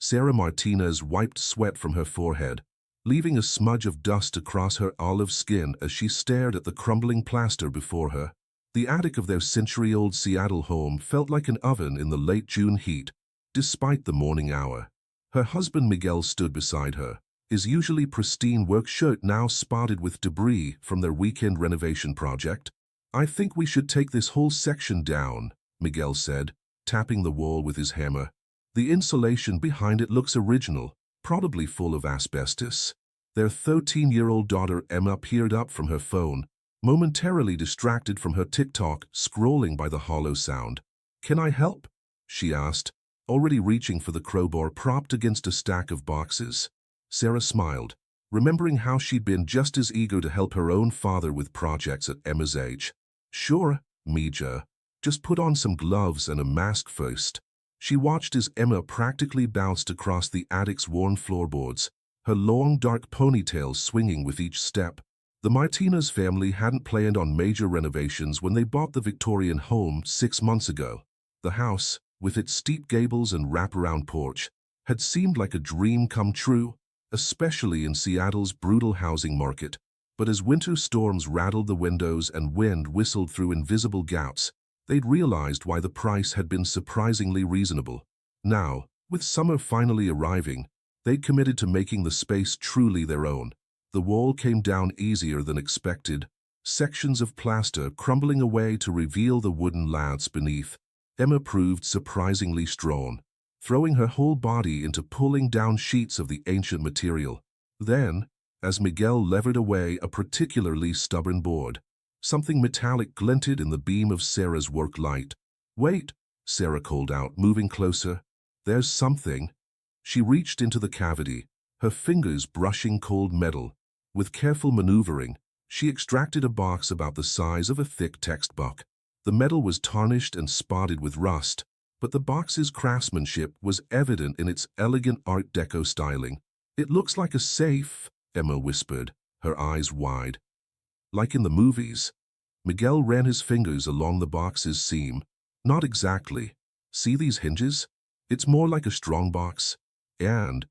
Sarah Martinez wiped sweat from her forehead, leaving a smudge of dust across her olive skin as she stared at the crumbling plaster before her. The attic of their century-old Seattle home felt like an oven in the late June heat, despite the morning hour. Her husband Miguel stood beside her, his usually pristine work shirt now spotted with debris from their weekend renovation project. "I think we should take this whole section down," Miguel said, tapping the wall with his hammer. "The insulation behind it looks original, probably full of asbestos." Their 13-year-old daughter Emma peered up from her phone, momentarily distracted from her TikTok scrolling by the hollow sound. "Can I help?" she asked, already reaching for the crowbar propped against a stack of boxes. Sarah smiled, remembering how she'd been just as eager to help her own father with projects at Emma's age. "Sure, Mija. Just put on some gloves and a mask first." She watched as Emma practically bounced across the attic's worn floorboards, her long dark ponytail swinging with each step. The Martinez family hadn't planned on major renovations when they bought the Victorian home 6 months ago. The house, with its steep gables and wraparound porch, had seemed like a dream come true, especially in Seattle's brutal housing market. But as winter storms rattled the windows and wind whistled through invisible gouts, they'd realized why the price had been surprisingly reasonable. Now, with summer finally arriving, they'd committed to making the space truly their own. The wall came down easier than expected, sections of plaster crumbling away to reveal the wooden laths beneath. Emma proved surprisingly strong, throwing her whole body into pulling down sheets of the ancient material. Then, as Miguel levered away a particularly stubborn board, something metallic glinted in the beam of Sarah's work light. "Wait," Sarah called out, moving closer. "There's something." She reached into the cavity, her fingers brushing cold metal. With careful maneuvering, she extracted a box about the size of a thick textbook. The metal was tarnished and spotted with rust, but the box's craftsmanship was evident in its elegant Art Deco styling. "It looks like a safe," Emma whispered, her eyes wide. "Like in the movies?" Miguel ran his fingers along the box's seam. "Not exactly. See these hinges? It's more like a strongbox. And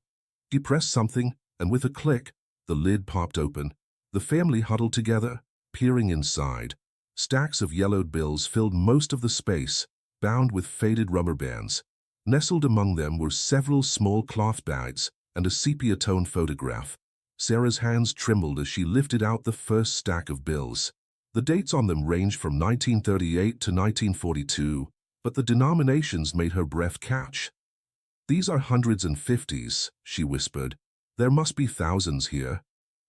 you press something, and with a click, the lid popped open. The family huddled together, peering inside. Stacks of yellowed bills filled most of the space, bound with faded rubber bands. Nestled among them were several small cloth bags and a sepia-tone photograph. Sarah's hands trembled as she lifted out the first stack of bills. The dates on them ranged from 1938 to 1942, but the denominations made her breath catch. "These are hundreds and fifties," she whispered. "There must be thousands here."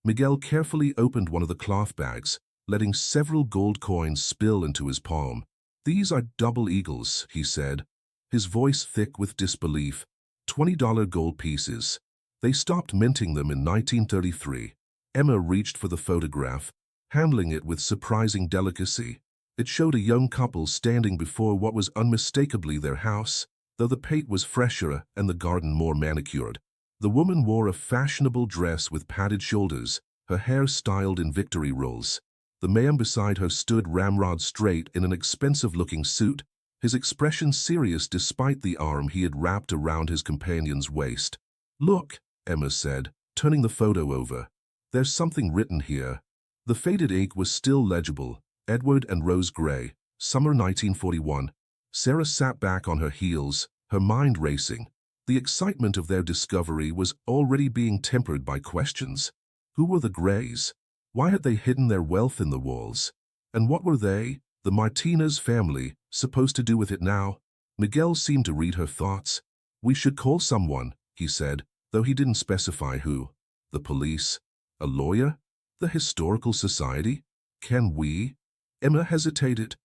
Miguel carefully opened one of the cloth bags, letting several gold coins spill into his palm. "These are double eagles," he said, his voice thick with disbelief. $20 gold pieces. They stopped minting them in 1933. Emma reached for the photograph, handling it with surprising delicacy. It showed a young couple standing before what was unmistakably their house, though the paint was fresher and the garden more manicured. The woman wore a fashionable dress with padded shoulders, her hair styled in victory rolls. The man beside her stood ramrod straight in an expensive-looking suit, his expression serious despite the arm he had wrapped around his companion's waist. "Look," Emma said, turning the photo over. "There's something written here." The faded ink was still legible, Edward and Rose Gray, summer 1941. Sarah sat back on her heels, her mind racing. The excitement of their discovery was already being tempered by questions. Who were the Grays? Why had they hidden their wealth in the walls? And what were they, the Martinez family, supposed to do with it now? Miguel seemed to read her thoughts. "We should call someone," he said, though he didn't specify who. "The police? A lawyer? The Historical Society? Can we?" Emma hesitated.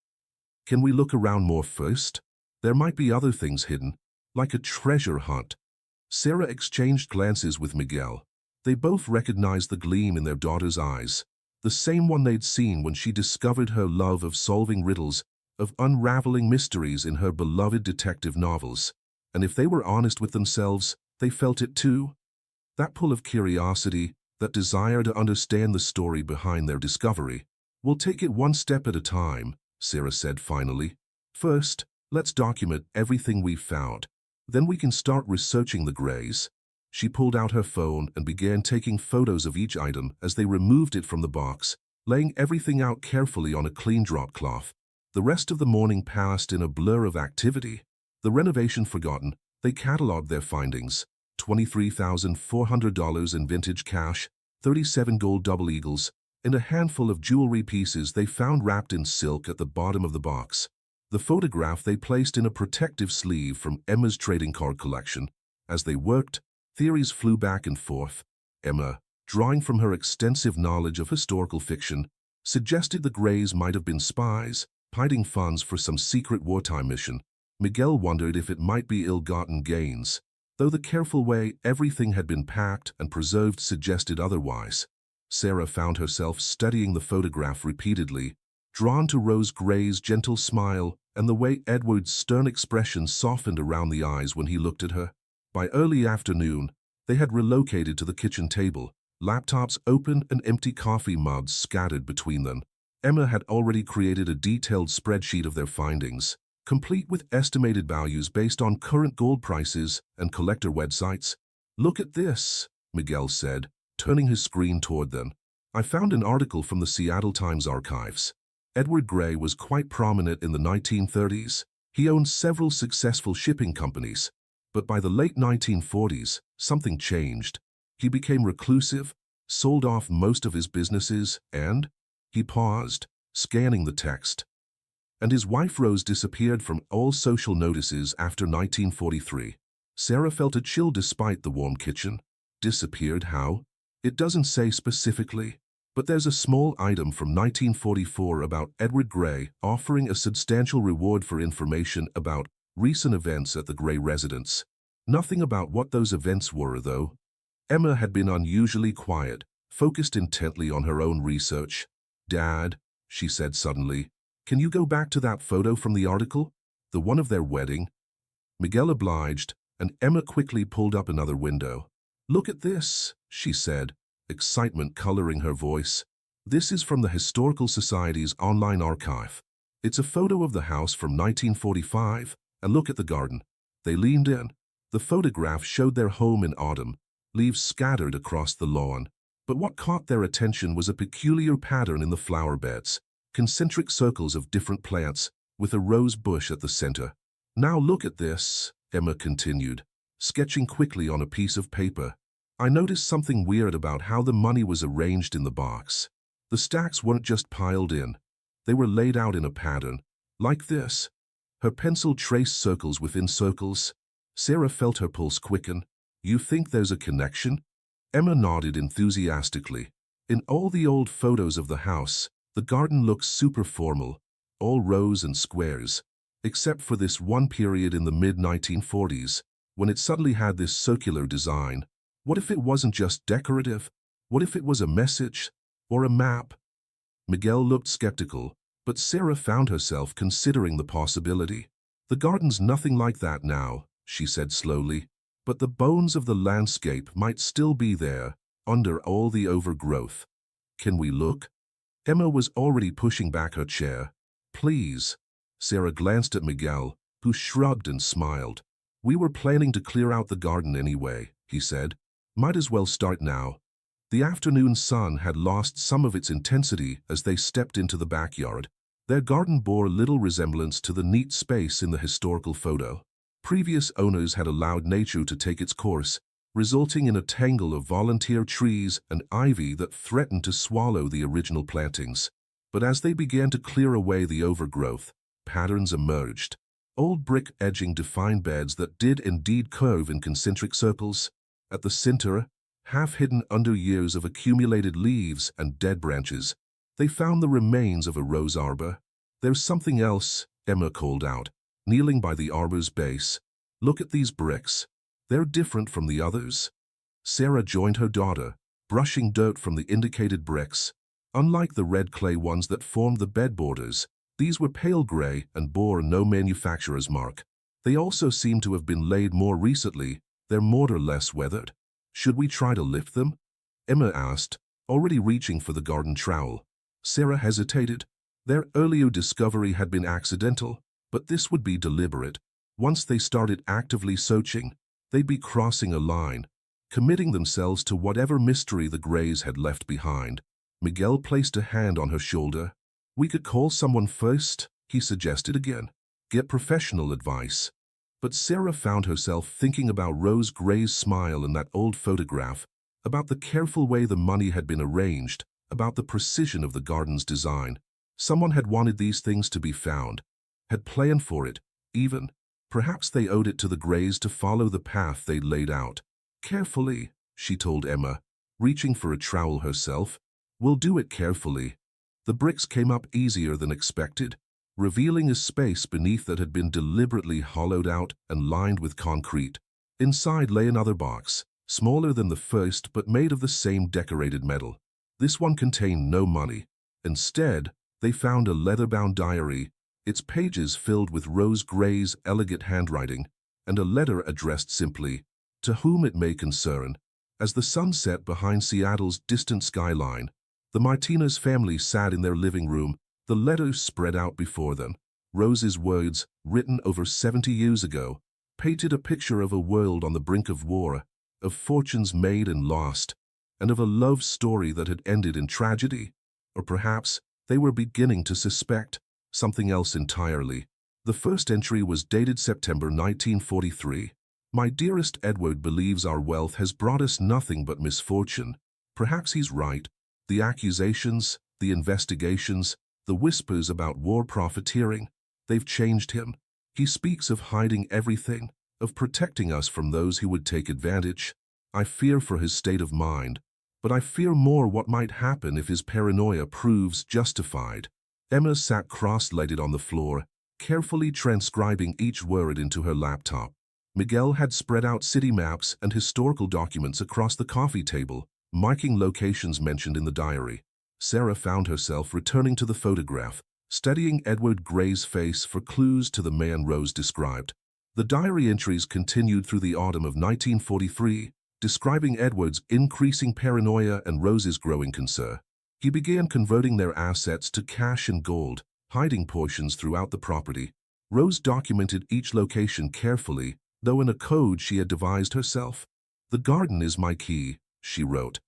"Can we look around more first? There might be other things hidden, like a treasure hunt." Sarah exchanged glances with Miguel. They both recognized the gleam in their daughter's eyes, the same one they'd seen when she discovered her love of solving riddles, of unraveling mysteries in her beloved detective novels. And if they were honest with themselves, they felt it too. That pull of curiosity, that desire to understand the story behind their discovery. "We'll take it one step at a time," Sarah said finally. "First, let's document everything we've found." Then we can start researching the grays. She pulled out her phone and began taking photos of each item as they removed it from the box, laying everything out carefully on a clean drop cloth. The rest of the morning passed in a blur of activity. The renovation forgotten, they cataloged their findings: $23,400 in vintage cash, 37 gold double eagles, and a handful of jewelry pieces they found wrapped in silk at the bottom of the box. The photograph they placed in a protective sleeve from Emma's trading card collection. As they worked, theories flew back and forth. Emma, drawing from her extensive knowledge of historical fiction, suggested the Greys might have been spies, hiding funds for some secret wartime mission. Miguel wondered if it might be ill-gotten gains, though the careful way everything had been packed and preserved suggested otherwise. Sarah found herself studying the photograph repeatedly, drawn to Rose Gray's gentle smile and the way Edward's stern expression softened around the eyes when he looked at her. By early afternoon, they had relocated to the kitchen table, laptops open and empty coffee mugs scattered between them. Emma had already created a detailed spreadsheet of their findings, complete with estimated values based on current gold prices and collector websites. "Look at this," Miguel said, turning his screen toward them. "I found an article from the Seattle Times archives. Edward Gray was quite prominent in the 1930s. He owned several successful shipping companies. But by the late 1940s, something changed. He became reclusive, sold off most of his businesses, and—" he paused, scanning the text. "And his wife Rose disappeared from all social notices after 1943. Sarah felt a chill despite the warm kitchen. Disappeared how? It doesn't say specifically, but there's a small item from 1944 about Edward Gray offering a substantial reward for information about recent events at the Gray residence. Nothing about what those events were, though." Emma had been unusually quiet, focused intently on her own research. "Dad," she said suddenly, "can you go back to that photo from the article? The one of their wedding?" Miguel obliged, and Emma quickly pulled up another window. "Look at this," she said, excitement coloring her voice. "This is from the Historical Society's online archive. It's a photo of the house from 1945, and look at the garden." They leaned in. The photograph showed their home in autumn, leaves scattered across the lawn. But what caught their attention was a peculiar pattern in the flower beds, concentric circles of different plants, with a rose bush at the center. "Now look at this," Emma continued, sketching quickly on a piece of paper. "I noticed something weird about how the money was arranged in the box. The stacks weren't just piled in. They were laid out in a pattern, like this." Her pencil traced circles within circles. Sarah felt her pulse quicken. "You think there's a connection?" Emma nodded enthusiastically. In all the old photos of the house, the garden looks super formal, all rows and squares, except for this one period in the mid-1940s, when it suddenly had this circular design. What if it wasn't just decorative? What if it was a message or a map? Miguel looked skeptical, but Sarah found herself considering the possibility. "The garden's nothing like that now," she said slowly, "but the bones of the landscape might still be there, under all the overgrowth. Can we look?" Emma was already pushing back her chair. "Please." Sarah glanced at Miguel, who shrugged and smiled. "We were planning to clear out the garden anyway," he said. "Might as well start now." The afternoon sun had lost some of its intensity as they stepped into the backyard. Their garden bore little resemblance to the neat space in the historical photo. Previous owners had allowed nature to take its course, resulting in a tangle of volunteer trees and ivy that threatened to swallow the original plantings. But as they began to clear away the overgrowth, patterns emerged. Old brick edging defined beds that did indeed curve in concentric circles. At the center, half hidden under years of accumulated leaves and dead branches, they found the remains of a rose arbor. "There's something else," Emma called out, kneeling by the arbor's base. "Look at these bricks. They're different from the others." Sarah joined her daughter, brushing dirt from the indicated bricks. Unlike the red clay ones that formed the bed borders, these were pale gray and bore no manufacturer's mark. They also seemed to have been laid more recently, their mortar less weathered. "Should we try to lift them?" Emma asked, already reaching for the garden trowel. Sarah hesitated. Their earlier discovery had been accidental, but this would be deliberate. Once they started actively searching, they'd be crossing a line, committing themselves to whatever mystery the Greys had left behind. Miguel placed a hand on her shoulder. "We could call someone first," he suggested again. "Get professional advice." But Sarah found herself thinking about Rose Gray's smile in that old photograph, about the careful way the money had been arranged, about the precision of the garden's design. Someone had wanted these things to be found, had planned for it, even. Perhaps they owed it to the Greys to follow the path they'd laid out. "Carefully," she told Emma, reaching for a trowel herself. "We'll do it carefully." The bricks came up easier than expected, revealing a space beneath that had been deliberately hollowed out and lined with concrete. Inside lay another box, smaller than the first but made of the same decorated metal. This one contained no money. Instead, they found a leather-bound diary, its pages filled with Rose Gray's elegant handwriting, and a letter addressed simply, "To whom it may concern." As the sun set behind Seattle's distant skyline, the Martinez family sat in their living room, the letters spread out before them. Rose's words, written over 70 years ago, painted a picture of a world on the brink of war, of fortunes made and lost, and of a love story that had ended in tragedy. Or perhaps they were beginning to suspect something else entirely. The first entry was dated September 1943. "My dearest Edward believes our wealth has brought us nothing but misfortune." Perhaps he's right. The accusations, the investigations, the whispers about war profiteering, they've changed him. He speaks of hiding everything, of protecting us from those who would take advantage. I fear for his state of mind, but I fear more what might happen if his paranoia proves justified. Emma sat cross-legged on the floor, carefully transcribing each word into her laptop. Miguel had spread out city maps and historical documents across the coffee table, marking locations mentioned in the diary. Sarah found herself returning to the photograph, studying Edward Gray's face for clues to the man Rose described. The diary entries continued through the autumn of 1943, describing Edward's increasing paranoia and Rose's growing concern. He began converting their assets to cash and gold, hiding portions throughout the property. Rose documented each location carefully, though in a code she had devised herself. "The garden is my key," she wrote.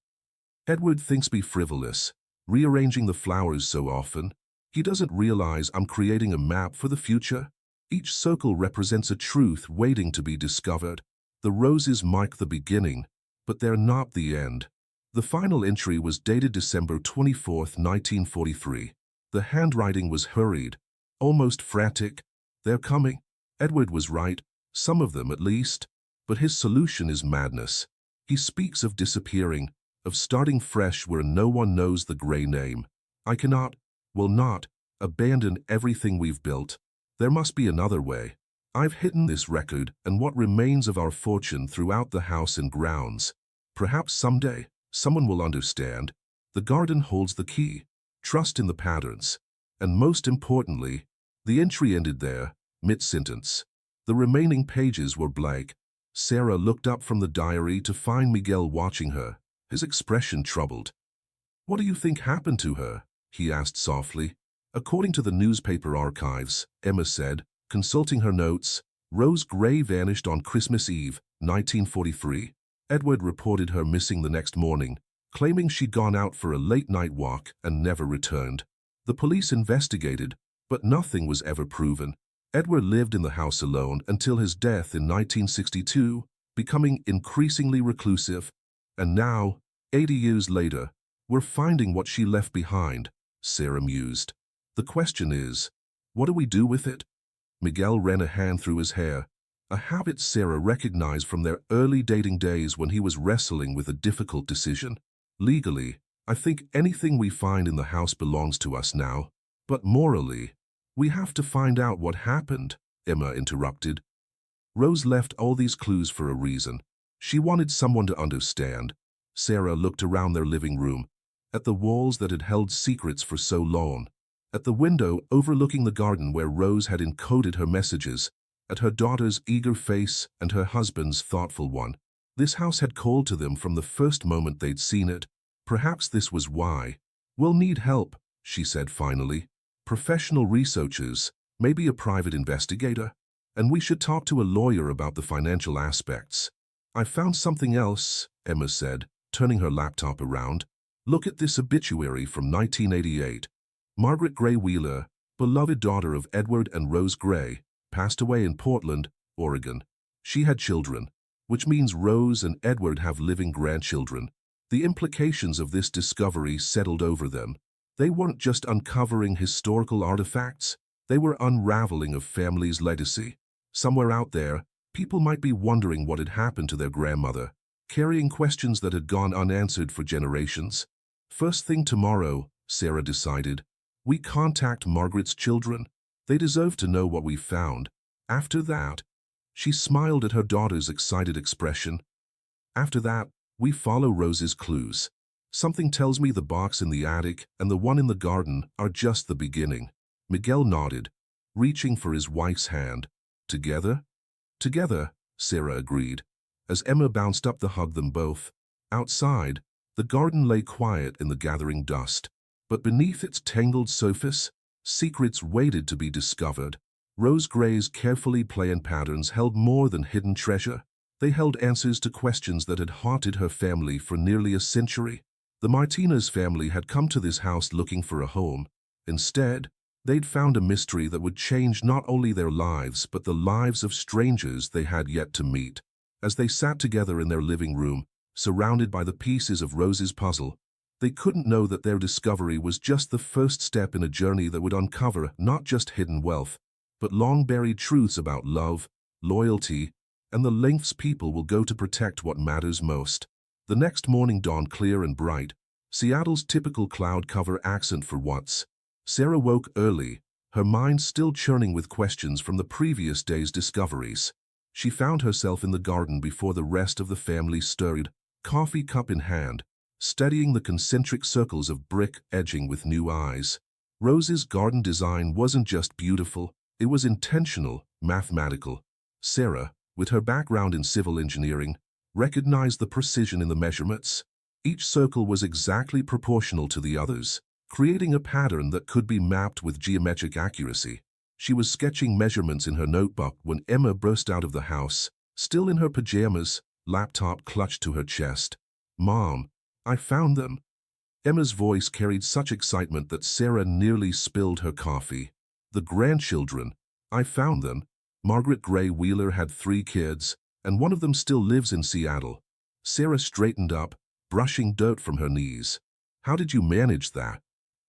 "Edward thinks me frivolous, rearranging the flowers so often. He doesn't realize I'm creating a map for the future. Each circle represents a truth waiting to be discovered. The roses mark the beginning, but they're not the end." The final entry was dated December 24, 1943. The handwriting was hurried, almost frantic. "They're coming." Edward was right, some of them at least, but his solution is madness. He speaks of disappearing, of starting fresh where no one knows the Gray name. "I cannot, will not, abandon everything we've built. There must be another way. I've hidden this record and what remains of our fortune throughout the house and grounds. Perhaps someday someone will understand. The garden holds the key. Trust in the patterns." And most importantly, the entry ended there, mid-sentence. The remaining pages were blank. Sarah looked up from the diary to find Miguel watching her, his expression troubled. "What do you think happened to her?" he asked softly. "According to the newspaper archives," Emma said, consulting her notes, "Rose Gray vanished on Christmas Eve, 1943. Edward reported her missing the next morning, claiming she'd gone out for a late-night walk and never returned. The police investigated, but nothing was ever proven. Edward lived in the house alone until his death in 1962, becoming increasingly reclusive. And now, 80 years later, we're finding what she left behind," Sarah mused. "The question is, what do we do with it?" Miguel ran a hand through his hair, a habit Sarah recognized from their early dating days when he was wrestling with a difficult decision. "Legally, I think anything we find in the house belongs to us now. But morally, we have to find out what happened," Emma interrupted. "Rose left all these clues for a reason. She wanted someone to understand." Sarah looked around their living room, at the walls that had held secrets for so long, at the window overlooking the garden where Rose had encoded her messages, at her daughter's eager face and her husband's thoughtful one. This house had called to them from the first moment they'd seen it. Perhaps this was why. "We'll need help," she said finally. "Professional researchers, maybe a private investigator." And we should talk to a lawyer about the financial aspects. I found something else, Emma said, turning her laptop around. Look at this obituary from 1988. Margaret Gray Wheeler, beloved daughter of Edward and Rose Gray, passed away in Portland, Oregon. She had children, which means Rose and Edward have living grandchildren. The implications of this discovery settled over them. They weren't just uncovering historical artifacts, they were unraveling a family's legacy. Somewhere out there, people might be wondering what had happened to their grandmother, carrying questions that had gone unanswered for generations. First thing tomorrow, Sarah decided, we contact Margaret's children. They deserve to know what we found. After that, she smiled at her daughter's excited expression. After that, we follow Rose's clues. Something tells me the box in the attic and the one in the garden are just the beginning. Miguel nodded, reaching for his wife's hand. Together? Together, Sarah agreed, as Emma bounced up to hug them both. Outside, the garden lay quiet in the gathering dust, but beneath its tangled surface, secrets waited to be discovered. Rose Gray's carefully planned patterns held more than hidden treasure. They held answers to questions that had haunted her family for nearly a century. The Martinez family had come to this house looking for a home. Instead, they'd found a mystery that would change not only their lives but the lives of strangers they had yet to meet. As they sat together in their living room, surrounded by the pieces of Rose's puzzle, they couldn't know that their discovery was just the first step in a journey that would uncover not just hidden wealth, but long-buried truths about love, loyalty, and the lengths people will go to protect what matters most. The next morning dawned clear and bright, Seattle's typical cloud cover accent for once. Sarah woke early, her mind still churning with questions from the previous day's discoveries. She found herself in the garden before the rest of the family stirred, coffee cup in hand, studying the concentric circles of brick edging with new eyes. Rose's garden design wasn't just beautiful, it was intentional, mathematical. Sarah, with her background in civil engineering, recognized the precision in the measurements. Each circle was exactly proportional to the others, creating a pattern that could be mapped with geometric accuracy. She was sketching measurements in her notebook when Emma burst out of the house, still in her pajamas, laptop clutched to her chest. "Mom, I found them." Emma's voice carried such excitement that Sarah nearly spilled her coffee. "The grandchildren. I found them." Margaret Gray Wheeler had 3 kids, and one of them still lives in Seattle. Sarah straightened up, brushing dirt from her knees. "How did you manage that?"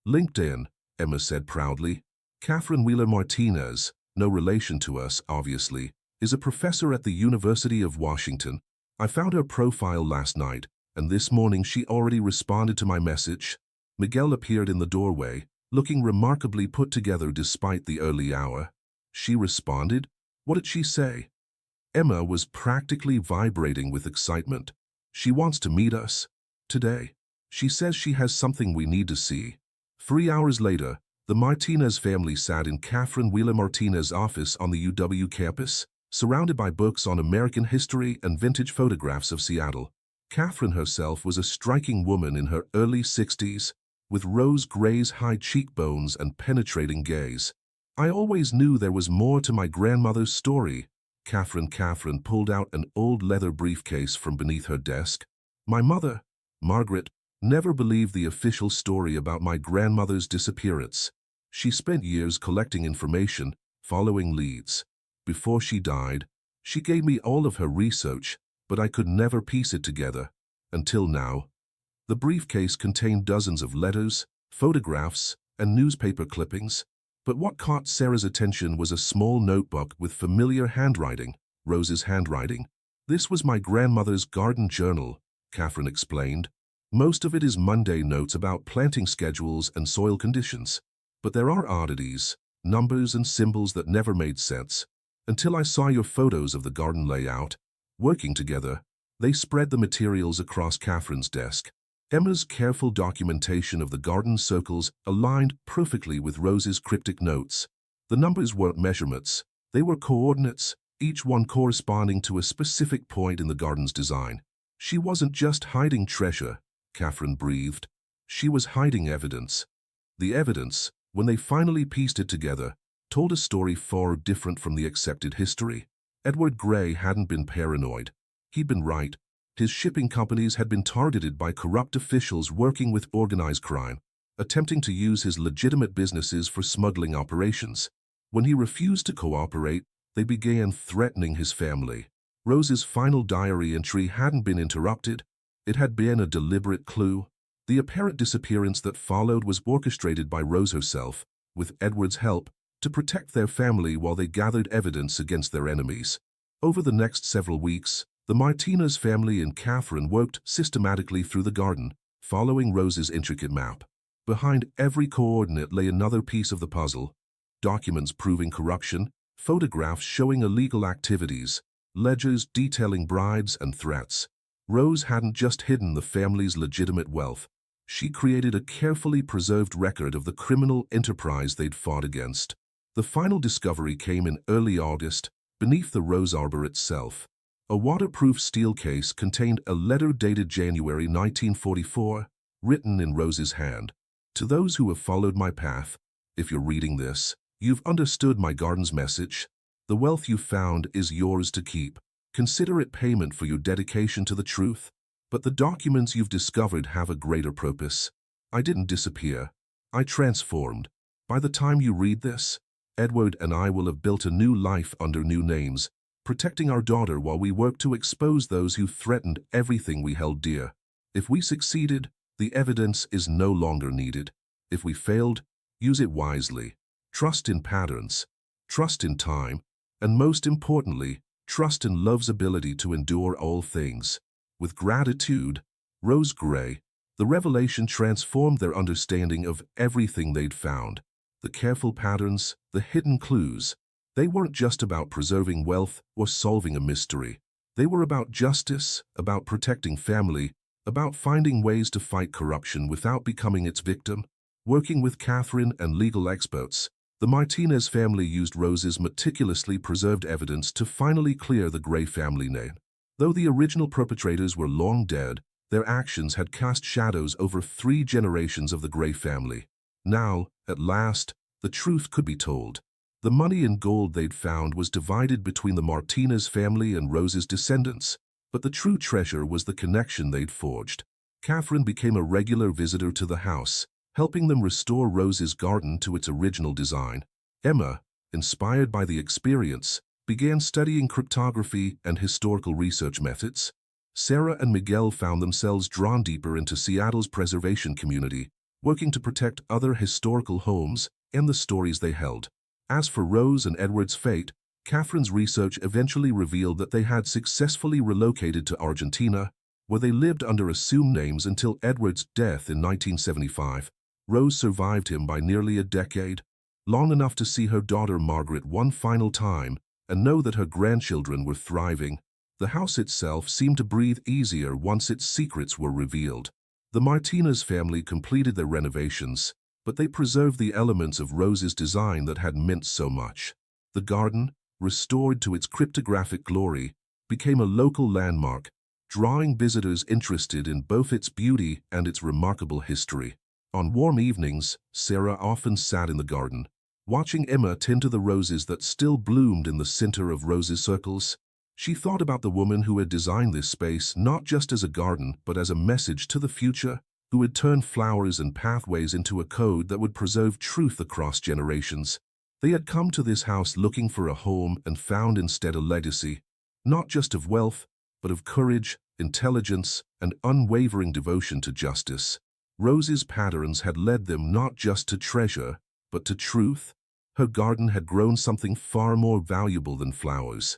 "LinkedIn," Emma said proudly. "Catherine Wheeler Martinez, no relation to us, obviously, is a professor at the University of Washington. I found her profile last night, and this morning she already responded to my message." Miguel appeared in the doorway, looking remarkably put together despite the early hour. "She responded? What did she say?" Emma was practically vibrating with excitement. "She wants to meet us. Today. She says she has something we need to see." 3 hours later, the Martinez family sat in Catherine Wheeler Martinez's office on the UW campus, surrounded by books on American history and vintage photographs of Seattle. Catherine herself was a striking woman in her early 60s, with Rose Gray's high cheekbones and penetrating gaze. "I always knew there was more to my grandmother's story." Catherine pulled out an old leather briefcase from beneath her desk. "My mother, Margaret, never believed the official story about my grandmother's disappearance. She spent years collecting information, following leads. Before she died, she gave me all of her research, but I could never piece it together. Until now." The briefcase contained dozens of letters, photographs, and newspaper clippings. But what caught Sarah's attention was a small notebook with familiar handwriting, Rose's handwriting. "This was my grandmother's garden journal," Catherine explained. "Most of it is Monday notes about planting schedules and soil conditions. But there are oddities, numbers and symbols that never made sense, until I saw your photos of the garden layout." Working together, they spread the materials across Catherine's desk. Emma's careful documentation of the garden circles aligned perfectly with Rose's cryptic notes. The numbers weren't measurements, they were coordinates, each one corresponding to a specific point in the garden's design. "She wasn't just hiding treasure," Catherine breathed. "She was hiding evidence." The evidence, when they finally pieced it together, told a story far different from the accepted history. Edward Gray hadn't been paranoid. He'd been right. His shipping companies had been targeted by corrupt officials working with organized crime, attempting to use his legitimate businesses for smuggling operations. When he refused to cooperate, they began threatening his family. Rose's final diary entry hadn't been interrupted. It had been a deliberate clue. The apparent disappearance that followed was orchestrated by Rose herself, with Edward's help, to protect their family while they gathered evidence against their enemies. Over the next several weeks, the Martinez family and Catherine worked systematically through the garden, following Rose's intricate map. Behind every coordinate lay another piece of the puzzle: documents proving corruption, photographs showing illegal activities, ledgers detailing bribes and threats. Rose hadn't just hidden the family's legitimate wealth. She created a carefully preserved record of the criminal enterprise they'd fought against. The final discovery came in early August, beneath the rose arbor itself. A waterproof steel case contained a letter dated January 1944, written in Rose's hand. To those who have followed my path, if you're reading this, you've understood my garden's message. The wealth you found is yours to keep. Consider it payment for your dedication to the truth. But the documents you've discovered have a greater purpose. I didn't disappear. I transformed. By the time you read this, Edward and I will have built a new life under new names, protecting our daughter while we work to expose those who threatened everything we held dear. If we succeeded, the evidence is no longer needed. If we failed, use it wisely. Trust in patterns, trust in time, and most importantly, trust in love's ability to endure all things. With gratitude, Rose Gray. The revelation transformed their understanding of everything they'd found. The careful patterns, the hidden clues. They weren't just about preserving wealth or solving a mystery. They were about justice, about protecting family, about finding ways to fight corruption without becoming its victim. Working with Catherine and legal experts, the Martinez family used Rose's meticulously preserved evidence to finally clear the Gray family name. Though the original perpetrators were long dead, their actions had cast shadows over 3 generations of the Gray family. Now, at last, the truth could be told. The money and gold they'd found was divided between the Martinez family and Rose's descendants, but the true treasure was the connection they'd forged. Catherine became a regular visitor to the house, helping them restore Rose's garden to its original design. Emma, inspired by the experience, began studying cryptography and historical research methods. Sarah and Miguel found themselves drawn deeper into Seattle's preservation community, working to protect other historical homes and the stories they held. As for Rose and Edward's fate, Catherine's research eventually revealed that they had successfully relocated to Argentina, where they lived under assumed names until Edward's death in 1975. Rose survived him by nearly a decade, long enough to see her daughter Margaret one final time and know that her grandchildren were thriving. The house itself seemed to breathe easier once its secrets were revealed. The Martinez family completed their renovations, but they preserved the elements of Rose's design that had meant so much. The garden, restored to its cryptographic glory, became a local landmark, drawing visitors interested in both its beauty and its remarkable history. On warm evenings, Sarah often sat in the garden, watching Emma tend to the roses that still bloomed in the center of Rose's circles. She thought about the woman who had designed this space not just as a garden but as a message to the future, who had turned flowers and pathways into a code that would preserve truth across generations. They had come to this house looking for a home and found instead a legacy, not just of wealth, but of courage, intelligence, and unwavering devotion to justice. Rose's patterns had led them not just to treasure, but to truth. Her garden had grown something far more valuable than flowers.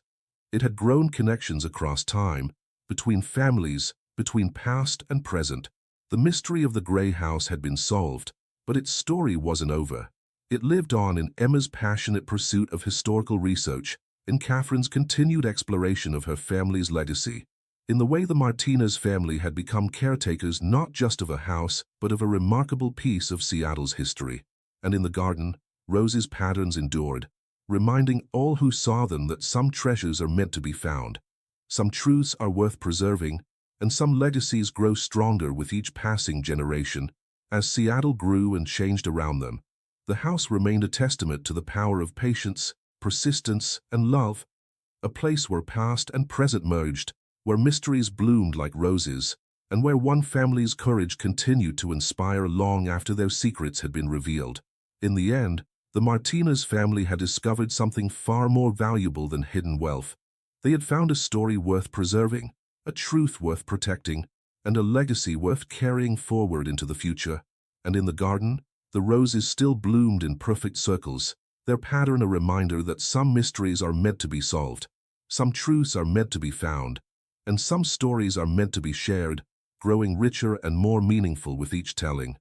It had grown connections across time, between families, between past and present. The mystery of the Gray house had been solved, but its story wasn't over. It lived on in Emma's passionate pursuit of historical research, in Catherine's continued exploration of her family's legacy, in the way the Martinez family had become caretakers not just of a house, but of a remarkable piece of Seattle's history. And in the garden, Rose's patterns endured, reminding all who saw them that some treasures are meant to be found, some truths are worth preserving, and some legacies grow stronger with each passing generation. As Seattle grew and changed around them, The house remained a testament to the power of patience, persistence, and love, a place where past and present merged, where mysteries bloomed like roses, and where one family's courage continued to inspire long after their secrets had been revealed. In the end, the Martinez family had discovered something far more valuable than hidden wealth. They had found a story worth preserving, a truth worth protecting, and a legacy worth carrying forward into the future. And in the garden, the roses still bloomed in perfect circles, their pattern a reminder that some mysteries are meant to be solved, some truths are meant to be found, and some stories are meant to be shared, growing richer and more meaningful with each telling.